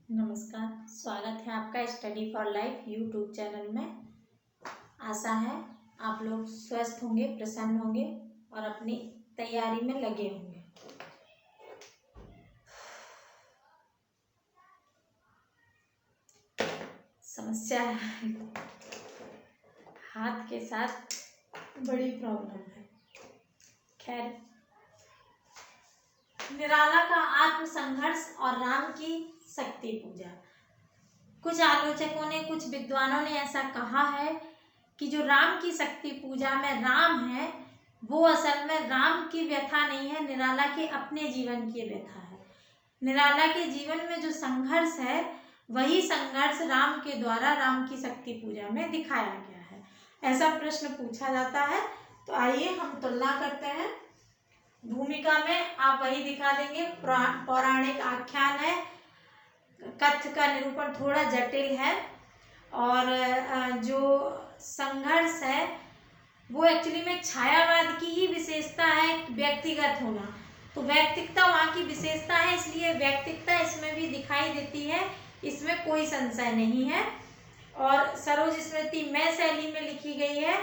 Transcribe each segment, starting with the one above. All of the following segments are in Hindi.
नमस्कार, स्वागत है आपका study for life YouTube channel में। आशा है आप लोग स्वस्थ होंगे, प्रसन्न होंगे और अपनी तैयारी में लगे होंगे। समस्या है, हाथ के साथ बड़ी प्रॉब्लम है। खैर, निराला का आत्मसंघर्ष और राम की शक्ति पूजा। कुछ आलोचकों ने, कुछ विद्वानों ने ऐसा कहा है कि जो राम की शक्ति पूजा में राम है वो असल में राम की व्यथा नहीं है, निराला के अपने जीवन की व्यथा है। निराला के जीवन में जो संघर्ष है वही संघर्ष राम के द्वारा राम की शक्ति पूजा में दिखाया गया है। ऐसा प्रश्न पूछा जाता है। तो आइए हम तुलना करते हैं। भूमिका में आप वही दिखा देंगे, पौराणिक आख्यान है। कथ्य का निरूपण थोड़ा जटिल है और जो संघर्ष है वो एक्चुअली में छायावाद की ही विशेषता है, व्यक्तिगत होना। तो व्यक्तिकता वहाँ की विशेषता है, इसलिए व्यक्तिकता इसमें भी दिखाई देती है, इसमें कोई संशय नहीं है। और सरोज स्मृति में शैली में लिखी गई है।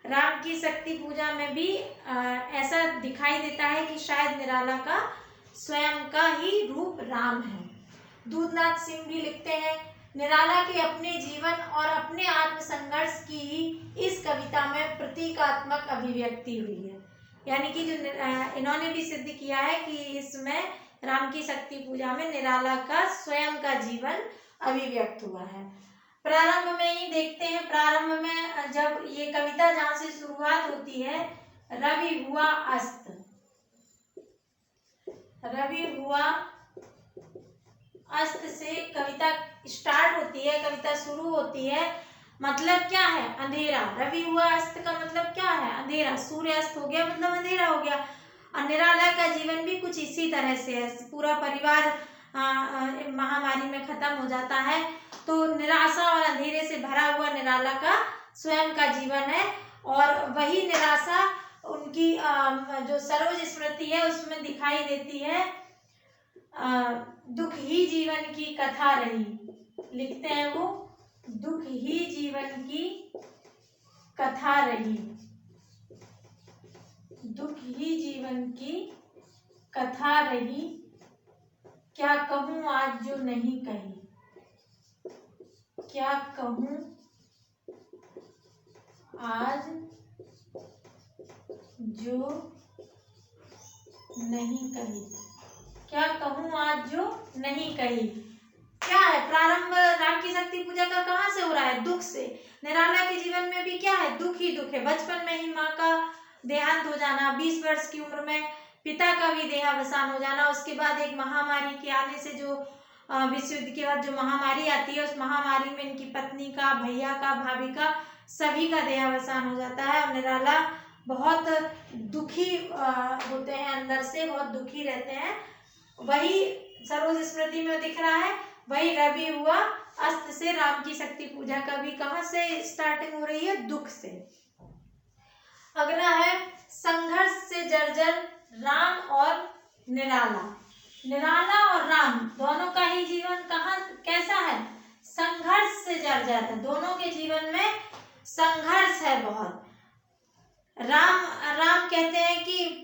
राम की शक्ति पूजा में भी ऐसा दिखाई देता है कि शायद निराला का स्वयं का ही रूप राम है। दूधनाथ सिंह भी लिखते हैं, निराला के अपने जीवन और अपने आत्मसंघर्ष की इस कविता में प्रतीकात्मक अभिव्यक्ति हुई है। यानी कि जो इन्होंने भी सिद्ध किया है कि इसमें राम की शक्ति पूजा में निराला का स्वयं का जीवन अभिव्यक्त हुआ है। प्रारंभ में ही देखते हैं, प्रारंभ में जब ये कविता जहाँ से शुरुआत होती है, रवि हुआ अस्त, रवि हुआ अस्त से कविता स्टार्ट होती है, कविता शुरू होती है। मतलब क्या है? अंधेरा। रवि हुआ अस्त का मतलब क्या है? अंधेरा। सूर्य अस्त हो गया मतलब अंधेरा हो गया। और निराला का जीवन भी कुछ इसी तरह से है। पूरा परिवार महामारी में खत्म हो जाता है। तो निराशा और अंधेरे से भरा हुआ निराला का स्वयं का जीवन है। और वही निराशा उनकी जो सरोज स्मृति है उसमें दिखाई देती है। दुख ही जीवन की कथा रही, लिखते हैं वो, दुख ही जीवन की कथा रही, दुख ही जीवन की कथा रही, क्या कहूँ आज जो नहीं कही, क्या कहूँ आज जो नहीं कही, क्या कहूँ आज जो नहीं कही। क्या है? प्रारंभ राम की शक्ति पूजा का कहाँ से हो रहा है? दुख से। निराला के जीवन में भी क्या है? दुख ही दुख है। बचपन में ही माँ का देहांत हो जाना, 20 वर्ष की उम्र में पिता का भी देहावसान हो जाना, उसके बाद एक महामारी के आने से जो विश्व युद्ध के बाद जो महामारी आती है, उस महामारी में इनकी पत्नी का, भैया का, भाभी का, सभी का देहावसान हो जाता है। और निराला बहुत दुखी होते हैं, अंदर से बहुत दुखी रहते हैं। वही सरोज स्मृति में दिख रहा है। वही रवि हुआ अस्त से राम की शक्ति पूजा का भी कहाँ से स्टार्टिंग हो रही है? दुख से। अगला है संघर्ष से जर्जर राम और निराला। निराला और राम दोनों का ही जीवन कहाँ कैसा है? संघर्ष से जर्जर है। दोनों के जीवन में संघर्ष है बहुत। राम कहते हैं कि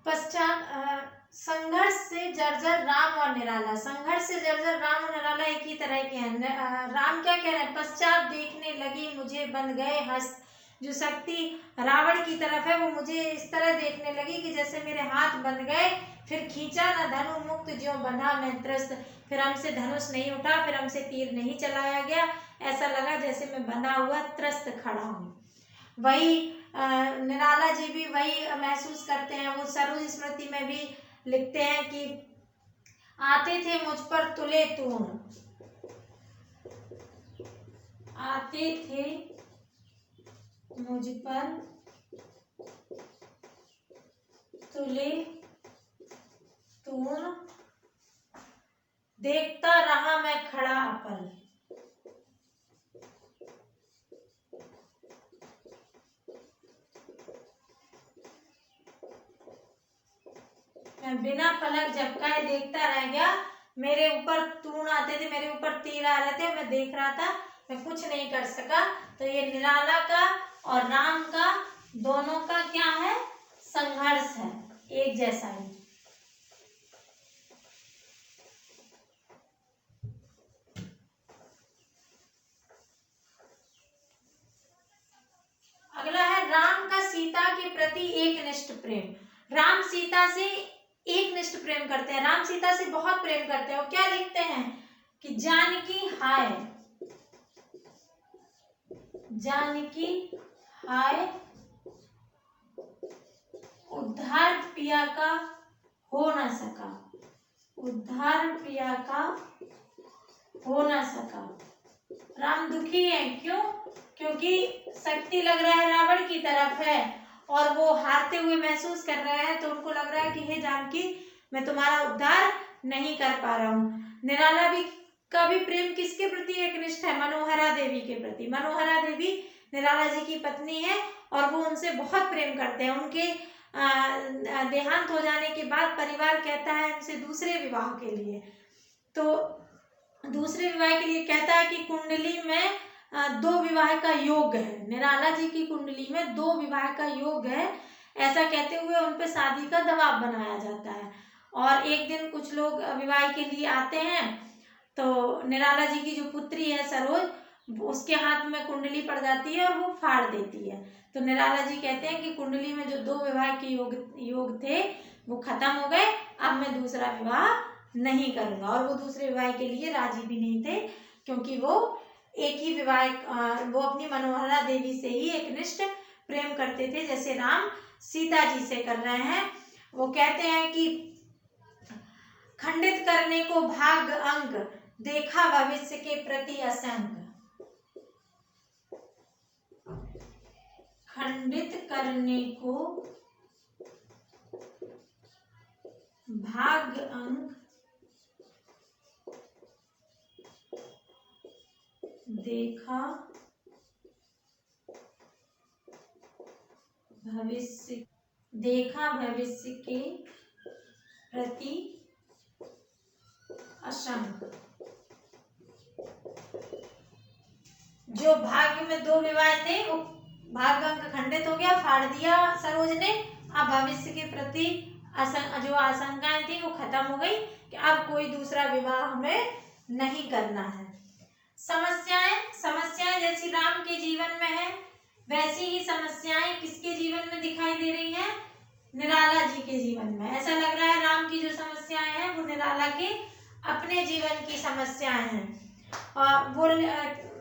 पश्चात संघर्ष से जर्जर राम और निराला। संघर्ष से जर्जर राम और निराला एक ही तरह के हैं। राम क्या कह रहे हैं? पश्चात देखने लगी मुझे बंध गए हस्त। जो शक्ति रावण की तरफ है वो मुझे इस तरह देखने लगी कि जैसे मेरे हाथ बंध गए, फिर खींचा न धनु मुक्त ज्यों बंधा मैं त्रस्त। फिर हमसे धनुष नहीं उठा, फिर हमसे तीर नहीं चलाया गया, ऐसा लगा जैसे मैं बंधा हुआ त्रस्त खड़ा हूँ। वही निराला जी भी वही महसूस करते हैं। वो सरोज स्मृति में भी लिखते हैं कि आते थे मुझ पर तुले तूण, आते थे मुझ पर तुले तूण, देखता रहा मैं खड़ा अपल। मैं बिना पलक झपकाए देखता रह गया। मेरे ऊपर तूण आते थे, मेरे ऊपर तीर आ रहे थे, मैं देख रहा था, मैं कुछ नहीं कर सका। तो ये निराला का और राम का दोनों का क्या है, संघर्ष है, एक जैसा ही। अगला है राम का सीता के प्रति एकनिष्ठ प्रेम। राम सीता से एकनिष्ठ प्रेम करते हैं, राम सीता से बहुत प्रेम करते हैं। और क्या लिखते हैं कि जानकी हाय, जानकी हाय उद्धार पिया का हो न सका, उद्धार पिया का हो न सका। राम दुखी है, क्यों? क्योंकि शक्ति लग रहा है रावण की तरफ है और वो हारते हुए महसूस कर रहे हैं। तो उनको लग रहा है कि हे जानकी, मैं तुम्हारा उद्धार नहीं कर पा रहा हूँ। निराला भी का भी प्रेम किसके प्रति एकनिष्ठ है, मनोहरा देवी के प्रति। मनोहरा देवी निराला जी की पत्नी है और वो उनसे बहुत प्रेम करते हैं। उनके देहांत हो जाने के बाद परिवार कहता है उनसे दूसरे विवाह के लिए, तो दूसरे विवाह के लिए कहता है कि कुंडली में 2 विवाह का योग है, निराला जी की कुंडली में 2 विवाह का योग है, ऐसा कहते हुए उन पे शादी का दबाव बनाया जाता है। और एक दिन कुछ लोग विवाह के लिए आते हैं, तो निराला जी की जो पुत्री है सरोज, उसके हाथ में कुंडली पड़ जाती है और वो फाड़ देती है। तो निराला जी कहते हैं कि कुंडली में जो 2 विवाह के योग थे वो खत्म हो गए, अब मैं दूसरा विवाह नहीं करूंगा। और वो दूसरे विवाह के लिए राजी भी नहीं थे, क्योंकि वो एक ही विवाह, वो अपनी मनोहरा देवी से ही एकनिष्ठ प्रेम करते थे, जैसे राम सीता जी से कर रहे हैं। वो कहते हैं कि खंडित करने को भाग अंक, देखा भविष्य के प्रति असंग। खंडित करने को भाग अंक, देखा भविष्य, देखा भविष्य के प्रति असंग। जो भाग्य में 2 विवाह थे वो भाग्य अंक खंडित हो गया, फाड़ दिया सरोज ने। अब भविष्य के प्रति जो आशंकाएं थी वो खत्म हो गई कि अब कोई दूसरा विवाह हमें नहीं करना है। समस्याएं जैसी राम के जीवन में है, वैसी ही समस्याएं किसके जीवन में दिखाई दे रही हैं, निराला जी के जीवन में। ऐसा लग रहा है राम की जो समस्याएं हैं वो निराला के अपने जीवन की समस्याएं हैं। और वो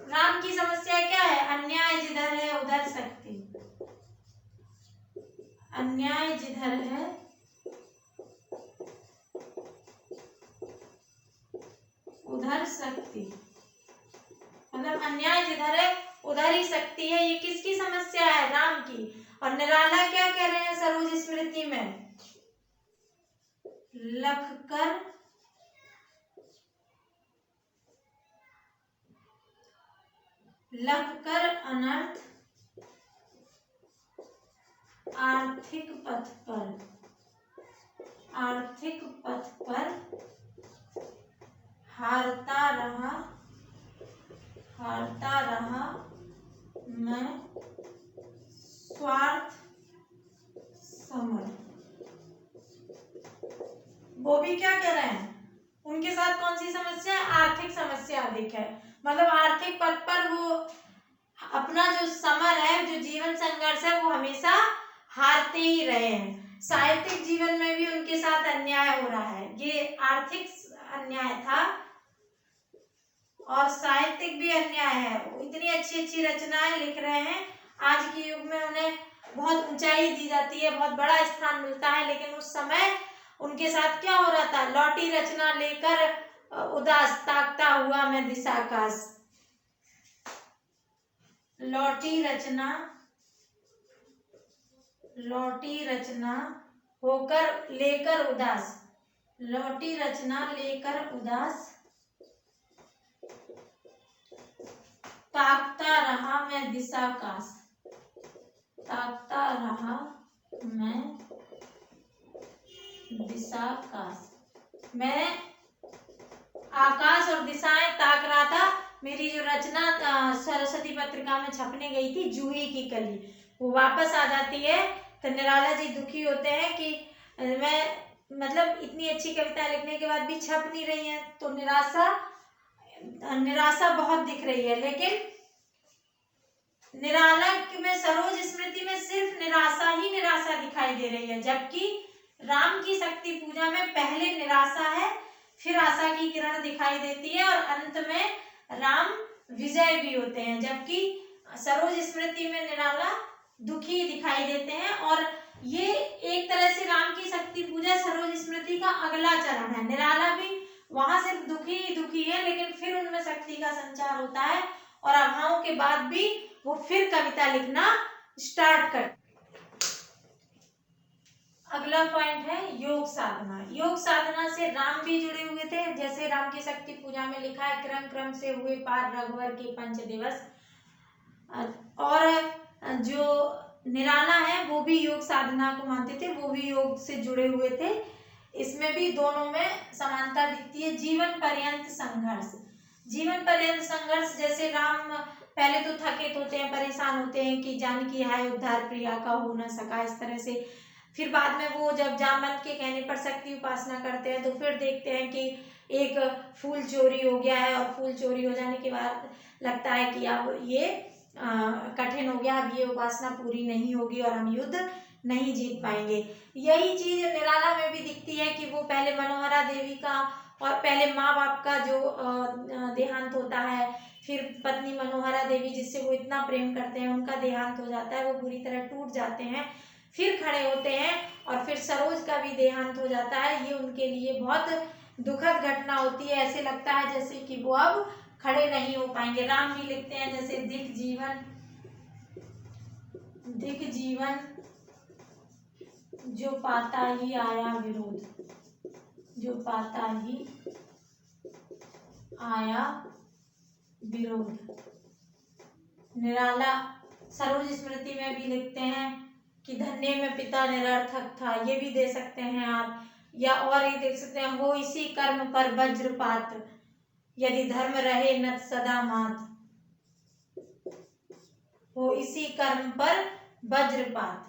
राम की समस्या क्या है, अन्याय जिधर है उधर शक्ति, अन्याय जिधर है उधर शक्ति, मतलब अन्याय जिधर है उधर ही शक्ति है। ये किसकी समस्या है, राम की। और निराला क्या कह रहे हैं सरोज स्मृति में, लखकर अनर्थ आर्थिक पथ पर हारता रहा मैं स्वार्थ समर। वो भी क्या कह रहे हैं, उनके साथ कौन सी समस्या है, आर्थिक समस्या अधिक है। मतलब आर्थिक पद पर वो अपना जो समर है, जो जीवन संघर्ष है, वो हमेशा हारते ही रहे हैं। साहित्यिक जीवन में भी उनके साथ अन्याय हो रहा है। ये आर्थिक अन्याय था और साहित्यिक भी अन्याय है। वो इतनी अच्छी अच्छी रचनाएं लिख रहे हैं, आज के युग में उन्हें बहुत ऊंचाई दी जाती है, बहुत बड़ा स्थान मिलता है, लेकिन उस समय उनके साथ क्या हो रहा था? लौटी रचना लेकर उदास ताकता हुआ मैं दिशाकाश, लौटी रचना होकर लेकर उदास, लौटी रचना लेकर उदास ताकता रहा मैं दिशाकाश, ताकता रहा मैं दिशाकाश। मैं आकाश और दिशाएं ताक रहा था। मेरी जो रचना सरस्वती पत्रिका में छपने गई थी, जूही की कली, वो वापस आ जाती है। तो निराला जी दुखी होते हैं कि मैं मतलब इतनी अच्छी कविता लिखने के बाद भी छप नहीं रही है, तो निराशा बहुत दिख रही है। लेकिन निराला में सरोज स्मृति में सिर्फ निराशा ही निराशा दिखाई दे रही है, जबकि राम की शक्ति पूजा में पहले निराशा है, फिर आशा की किरण दिखाई देती है और अंत में राम विजय भी होते हैं। जबकि सरोज स्मृति में निराला दुखी दिखाई देते हैं। और ये एक तरह से राम की शक्ति पूजा सरोज स्मृति का अगला चरण है। निराला भी वहां सिर्फ दुखी है, लेकिन फिर उनमें शक्ति का संचार होता है और अभावों के बाद भी वो फिर कविता लिखना स्टार्ट करते। अगला पॉइंट है योग साधना। योग साधना से राम भी जुड़े हुए थे, जैसे राम की शक्ति पूजा में लिखा है, क्रम क्रम से हुए पार रघुवर के पंच दिवस। और जो निराला है वो भी योग साधना को मानते थे, वो भी योग से जुड़े हुए थे। इसमें भी दोनों में समानता दिखती है। जीवन पर्यंत संघर्ष, जीवन पर्यंत संघर्ष, जैसे राम पहले तो थकित होते हैं, परेशान होते हैं कि जानकी हाय उद्धार प्रिया का हो न सका, इस तरह से। फिर बाद में वो जब जामवंत के कहने पर शक्ति उपासना करते हैं, तो फिर देखते हैं कि एक फूल चोरी हो गया है, और फूल चोरी हो जाने के बाद लगता है कि अब ये कठिन हो गया, अब ये उपासना पूरी नहीं होगी और हम युद्ध नहीं जीत पाएंगे। यही चीज निराला में भी दिखती है कि वो पहले मनोहरा देवी का और पहले माँ बाप का जो देहांत होता है, फिर पत्नी मनोहरा देवी जिससे वो इतना प्रेम करते हैं, उनका देहांत हो जाता है, वो पूरी तरह टूट जाते हैं, फिर खड़े होते हैं, और फिर सरोज का भी देहांत हो जाता है। ये उनके लिए बहुत दुखद घटना होती है। ऐसे लगता है जैसे कि वो अब खड़े नहीं हो पाएंगे। राम भी लिखते हैं जैसे दिख जीवन जो पाता ही आया विरोध, जो पाता ही आया विरोध। निराला सरोज स्मृति में भी लिखते हैं कि धन्य में पिता निरर्थक था, ये भी दे सकते हैं आप, या और ये देख सकते हैं, हो इसी कर्म पर वज्रपात, यदि धर्म रहे नत सदा मात, हो इसी कर्म पर वज्रपात,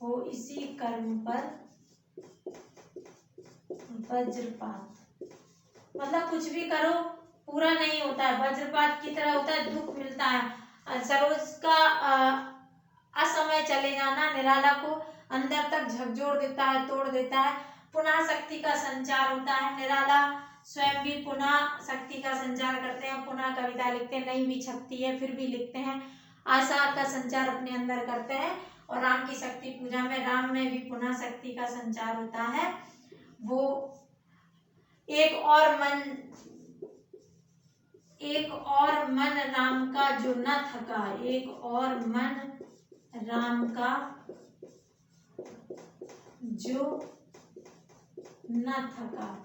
हो इसी कर्म पर वज्रपात। मतलब कुछ भी करो पूरा नहीं होता है, वज्रपात की तरह होता है, दुख मिलता है। सरोज का असमय चले जाना निराला को अंदर तक झकझोर देता है, तोड़ देता है। पुनः शक्ति का संचार होता है। निराला स्वयं भी पुनः शक्ति का संचार करते हैं, पुनः कविता लिखते हैं, नहीं भी छपती है फिर भी लिखते हैं, आशा का संचार अपने अंदर करते हैं। और राम की शक्ति पूजा में राम में भी पुनः शक्ति का संचार होता है। वो एक और मन राम का जो न थका, एक और मन राम का जो न थका।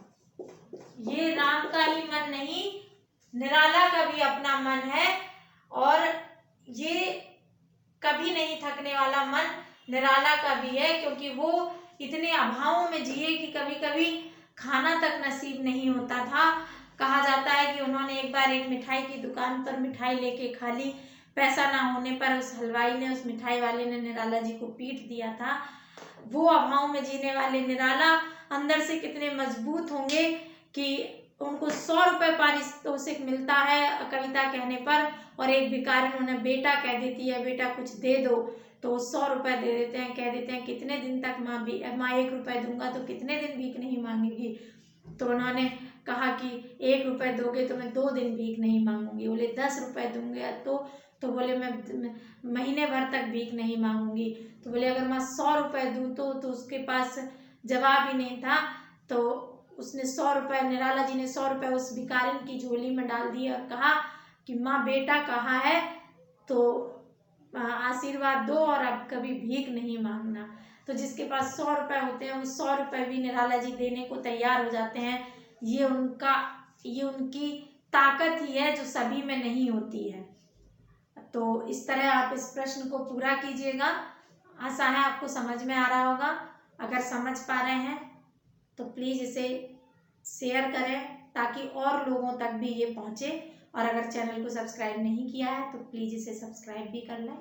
ये राम का ही मन नहीं, निराला का भी अपना मन है, और ये कभी नहीं थकने वाला मन निराला का भी है, क्योंकि वो इतने अभावों में जिए कि कभी कभी खाना तक नसीब नहीं होता था। कहा जाता है कि उन्होंने एक बार एक मिठाई की दुकान पर मिठाई लेके खा ली, पैसा ना होने पर उस हलवाई ने, उस मिठाई वाले ने निराला जी को पीट दिया था। वो अभाव में जीने वाले निराला अंदर से कितने मजबूत होंगे कि उनको 100 रुपये पारितोषिक मिलता है कविता कहने पर, और एक भिखारिन उन्हें बेटा कह देती है, बेटा कुछ दे दो, तो 100 रुपये दे देते हैं, कह देते हैं कितने दिन तक माँ 1 रुपये दूंगा तो कितने दिन भीख नहीं मांगेगी। तो उन्होंने कहा कि 1 रुपये दोगे तो मैं 2 दिन भीख नहीं मांगूंगी। बोले 10 रुपये दूंगे तो बोले मैं महीने भर तक भीख नहीं मांगूंगी। तो बोले अगर मैं 100 रुपये दूँ तो उसके पास जवाब ही नहीं था। तो उसने 100 रुपये, निराला जी ने 100 रुपये उस भिखारिन की झोली में डाल दिए और कहा कि माँ बेटा कहा है तो आशीर्वाद दो और अब कभी भीख नहीं मांगना। तो जिसके पास 100 रुपये होते हैं वो 100 रुपये भी निराला जी देने को तैयार हो जाते हैं। ये उनकी ताकत ही है जो सभी में नहीं होती है। तो इस तरह आप इस प्रश्न को पूरा कीजिएगा। आशा है आपको समझ में आ रहा होगा। अगर समझ पा रहे हैं तो प्लीज़ इसे शेयर करें ताकि और लोगों तक भी ये पहुँचे। और अगर चैनल को सब्सक्राइब नहीं किया है तो प्लीज़ इसे सब्सक्राइब भी कर लें।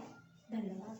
धन्यवाद।